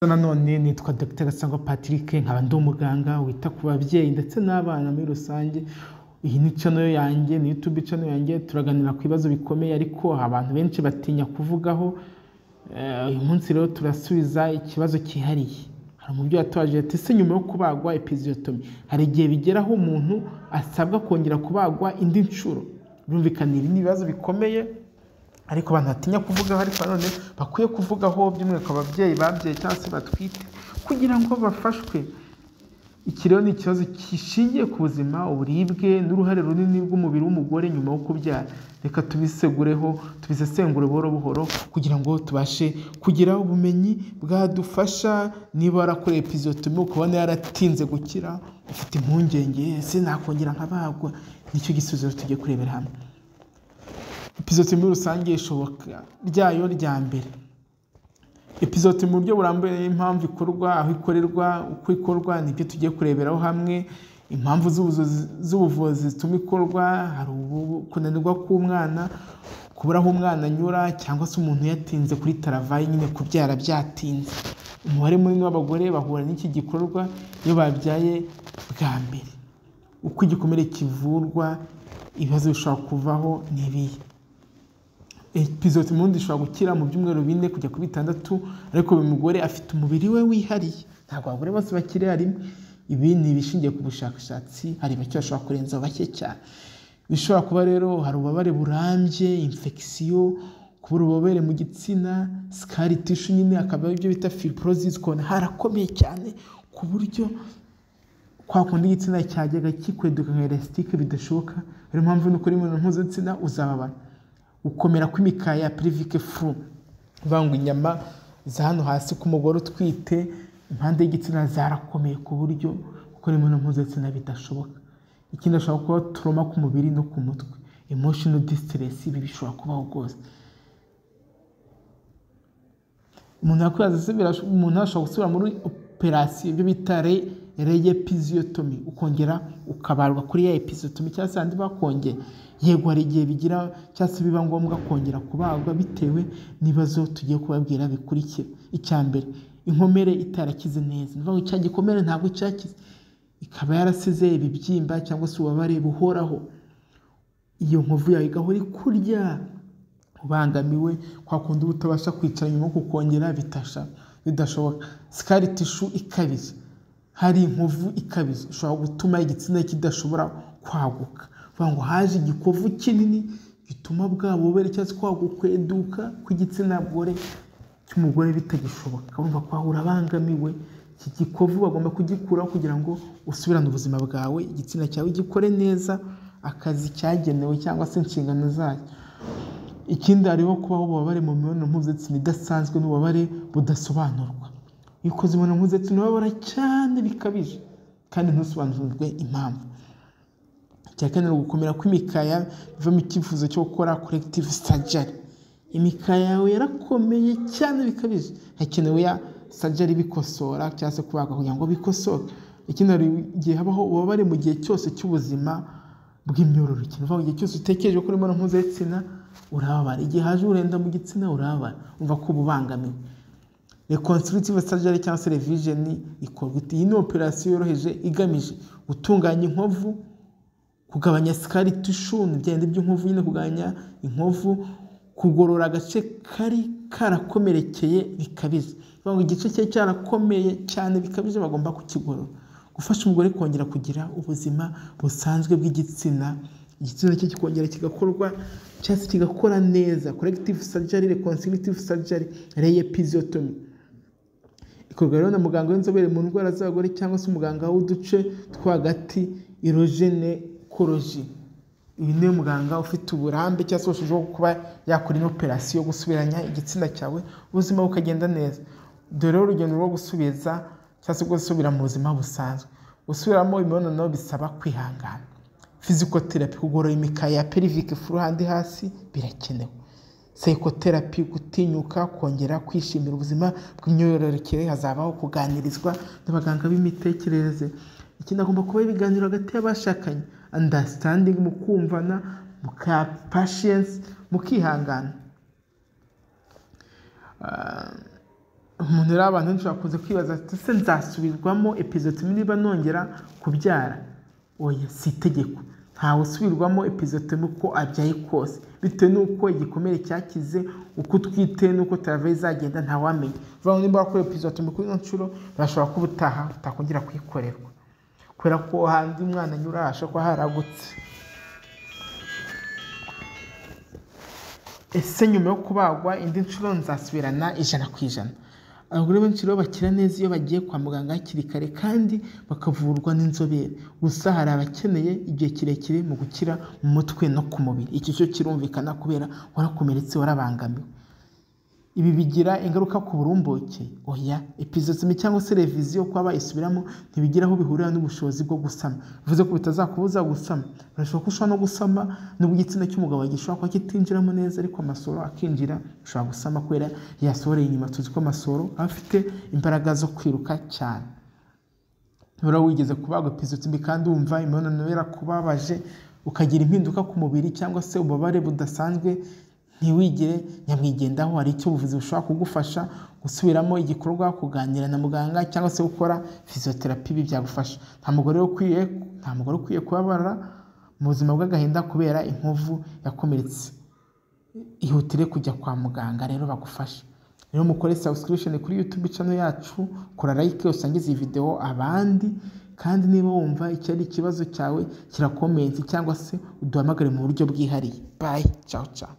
Nanone nitwa Dr. Gasangwa Patrick, nkaba ndi umuganga wita ku babyeyi ndetse n'abana muri rusange. Iyi ni channel yanjye, ni YouTube channel yanjye, turaganira ku bibazo bikomeye ariko abantu benshi batinya kuvugaho. Uyu munsi rero turasubiza ikibazo cyihariye. Hari umubyeyi wataje ati se nyuma yo kubagwa episiotomy hari igihe bigeraho umuntu asabwa kongera kubagwa indi nshuro. Birumvikana ibi ni ibibazo bikomeye ariko abantu batinya kuvugaho, ariko none bakwiye kuvugaho by'umwihariko ababyeyi babyeyi cyangwa se batwite kugira ngo bafashwe. Iki rero ni ikibazo kishingiye ku buzima, uburibwe n'uruhare runini rw'umubiri w'umugore nyuma yo kubyara. Reka tubisegureho, tubisesengure buhoro buhoro kugira ngo tubashe kugira ubumenyi bwadufasha. Niba warakoreye episiotomy ukabona yaratinze gukira, ufite impungenge ese nakongera nkabagwa, nicyo gisubizo tugiye kurebera hamwe. Episiotomy muri rusange ishoboka ryayo rya mbere. Episiotomy mu buryo burambuye, impamvu ikorwa, aho ikorerwa, uko ikorwa, nibyo tugiye kureberaho hamwe. Impamvu z'ubuvuzi zituma ikorwa, hari kunanirwa k'umwana, kubura aho umwana anyura, cyangwa se umuntu yatinze kuri travail, nyine kubyara byatinze. Umubare munini w'abagore bahura n'iki gikorwa iyo babyaye bwa mbere. Uko igikomere kivurwa, ibibazo bishobora kuvaho n'ibihe. Episiotomy ubundi ishobora gukira mu byumweru 4 kujya kuri 6, ariko buri mugore afite umubiri we wihariye, ntabwo abagore bose bakirira rimwe. Ibi ni ibishingiye ku bushakashatsi, hari bake bashobora kurenza bake cyane. Bishobora kuba rero hari ububabare burambye, infection, kubura ububobere mu gitsina, scar tissue, nyine akaba ibyo bita fibrosis, kona harakomeye cyane ku buryo kwa kundi igitsina cyajyaga kikweduka nka elastique bidashoboka. Rero mpamvu nuko uri mu mpuzabitsina uzababara. Ukomera kw'imikaya pelvic floor, bangwa inyama za hano hasi ku mugore utwite, impande y'igitsina zarakomeye ku buryo gukora imibonano mpuzabitsina bidashoboka. Ikindi ashobora kuba trauma ku mubiri no ku mutwe, emotional distress, ibi bishobora kubaho rwose. Umuntu ashobora gusubira muri operation, ibyo bita re-episiotomy, ukongera ukabarwa kuri ya episiotomy cyangwa se andi bakongera. Yego hari igihe bigira cyangwa se biba ngombwa kongera kubagwa bitewe n'ibibazo tugiye kubabwira bikurikira. Icya mbere, inkomere itarakize neza, nivuga ngo icya gikomere ntabwo cyakize, ikaba yarasize ibibyimba cyangwa se ububabare buhoraho. Iyo nkovu yawe igahora ikurya, ubangamiwe, kwa kundi utabasha kwicara nyuma kukongera bidashoboka. Scar tissue ikabije, hari inkovu ikabije ishobora gutuma igitsina kidashobora kwaguka. Ngo haje igikovu kinini gituma bwa bubere cyangwa kwaguka kweduka kw'igitsina gore cy'umugore bitagishoboka. Urumva ko urabangamiwe. Iki gikovu bagomba kugikuraho kugira ngo usubirane ubuzima bwawe, igitsina cyawe gikore neza akazi cyagenewe cyangwa se inshingano zayo. Ikindi hariho kubaho ububabare mu mibonano mpuzabitsina idasanzwe n'ububabare budasobanurwa. Iyo ukoze imibonano mpuzabitsina ubabara cyane bikabije kandi ntusobanurirwe impamvu. Cyakane gukomera kw'imikaya bivamo icyifuzo cyo gukora corrective surgery. Imikaya yawe yarakomeye cyane bikabije, hakenewe ya surgery bikosora cyangwa se kubaga kugira ngo bikosoke. Ikindi hari igihe habaho ububabare mu gihe cyose cy'ubuzima bw'imyororokere, uvuga igihe cyose utekereje ko imibonano mpuzabitsina urababara, igihe haje urenda mu gitsina urababara, umva ko ubangamiwe. Reconstructive surgery cyangwa se revision ikorwa. Iyi ni operation yoroheje igamije gutunganya inkovu, kugabanya scar tissue, byende by'inkovu, nyine kugabanya inkovu, kugorora agace kari karakomerekeye bikabije. Ngo igice cye cyarakomeye cyane bikabije bagomba kukigorora. Gufasha umugore kongera kugira ubuzima busanzwe bw'igitsina, igitsina cye kikongera kigakorwa cyangwa kigakora neza. Corrective surgery, reconstructive surgery, re-episiotomy ikorwa rero na muganga w'inzobere mu ndwara z'abagore cyangwa se umuganga w'uduce two hagati, urogynecology. Uyu ni muganga ufite uburambe cyangwa se ubushobozi bwo kuba yakora ino operation yo gusubiranya igitsina cyawe, ubuzima bukagenda neza. Dore urugendo rwo gusubiza cyangwa se gusubira mu buzima busanzwe. Gusubiramo imibonano bisaba kwihangana. Physical therapy, kugorora imikaya ya pelvic floor handi hasi birakenewe. Psychotherapy, gutinyuka kongera kwishimira ubuzima bw'imyororokere, hazabaho kuganirizwa n'abaganga b'imitekerereze. Ikindi agomba kuba ibiganiro hagati y'abashakanye, understanding, mu kumvana, mu patience, mu kwihangana. umuntu rero abantu benshi bakunze kwibaza ati ese nzasubirwamo episiotomy niba nongera kubyara? Oya, si itegeko, ntawe usubirwamo episiotomy uko abyaye kose, bitewe n'uko igikomere cyakize, uko utwite n'uko travail izagenda ntawamenya. Vuga ngo nimba wakora episiotomy kuri ino nshuro, birashobora kuba utaha utakongera kuyikorerwa kubera ko handi umwana anyura hashobora kuba haragutse. Ese nyuma yo kubagwa indi nshuro nzasubirana 100%? Abagore benshi rero bakira neza iyo bagiye kwa muganga hakiri kare kandi bakavurwa n'inzobere. Gusa hari abakeneye igihe kirekire mu gukira mu mutwe no ku mubiri. Iki cyo kirumvikana kubera warakomeretse, warabangamiwe. Ibi bigira ingaruka ku burumbuke? Oya, episiotomy cyangwa se revision kwa bayisubiramo ntibigira aho bihurira n'ubushobozi bwo gusama. Bivuze ko bitazakubuza gusama. Birashoboka ko ushobora no gusama n'ubwo igitsina cy'umugabo gishobora kuba kitinjiramo neza, ariko amasoro akinjira, ushobora gusama kubera yasohoreye inyuma. Tuzi ko amasoro afite imbaraga zo kwiruka cyane. Nura wigeze kubagwa episiotomy kandi wumva imibonano yarakubabaje, ukagira impinduka ku mubiri cyangwa se ububabare budasanzwe, ntiwigire nyamwigendaho. Hari icyo ubuvuzi bushobora kugufasha gusubiramo igikorwa, kuganira na muganga cyangwa se gukora physiotherapy. Ibi byagufasha. Nta mugore ukwiye kubabara mu buzima bw'agahinda kubera inkovu yakomeretse. Ihutire kujya kwa muganga rero bagufasha. Rero mukore subscription kuri YouTube channel yacu, kora like usangize iyi video abandi, kandi niba wumva icyo ari ikibazo cyawe kira comment cyangwa se uduhamagare mu buryo bwihariye. Bye, ciao ciao.